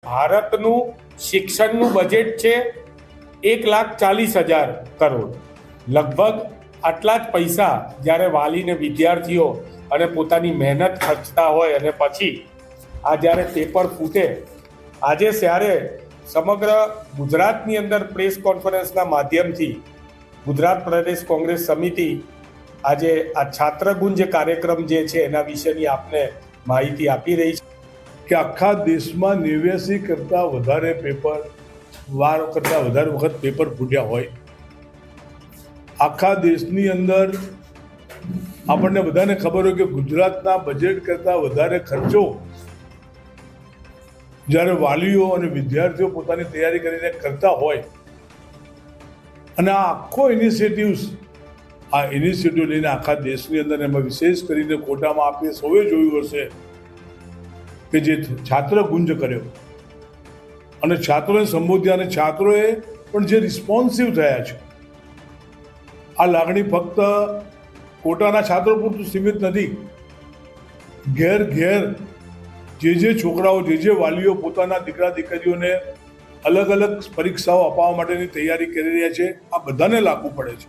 ભારતનું શિક્ષણનું બજેટ છે 1,40,000 કરોડ. લગભગ આટલા જ પૈસા જ્યારે વાલીને વિદ્યાર્થીઓ અને પોતાની મહેનત ખર્ચતા હોય અને પછી આ જ્યારે પેપર ફૂટે, આજે જ્યારે સમગ્ર ગુજરાતની અંદર પ્રેસ કોન્ફરન્સના માધ્યમથી ગુજરાત પ્રદેશ કોંગ્રેસ સમિતિ આજે આ છાત્રગુંજ કાર્યક્રમ જે છે એના વિશેની આપને માહિતી આપી રહી છે કે આખા દેશમાં 89 કરતાં વધારે વખત પેપર ફૂટ્યા હોય. આખા દેશની અંદર આપણને બધાને ખબર હોય કે ગુજરાતના બજેટ કરતાં વધારે ખર્ચો જ્યારે વાલીઓ અને વિદ્યાર્થીઓ પોતાની તૈયારી કરીને કરતા હોય અને આ આખો ઇનિશિયેટિવ લઈને આખા દેશની અંદર એમાં વિશેષ કરીને કોટામાં આપણે સૌએ જોયું હશે કે જે છાત્રગુંજ કર્યો અને છાત્રોને સંબોધ્યા અને છાત્રોએ પણ જે રિસ્પોન્સિવ થયા છે. આ લાગણી ફક્ત કોટાના છાત્રો પૂરતું સીમિત નથી. ઘેર ઘેર જે છોકરાઓ જે વાલીઓ પોતાના દીકરા દીકરીઓને અલગ અલગ પરીક્ષાઓ અપાવવા માટેની તૈયારી કરી રહ્યા છે, આ બધાને લાગુ પડે છે.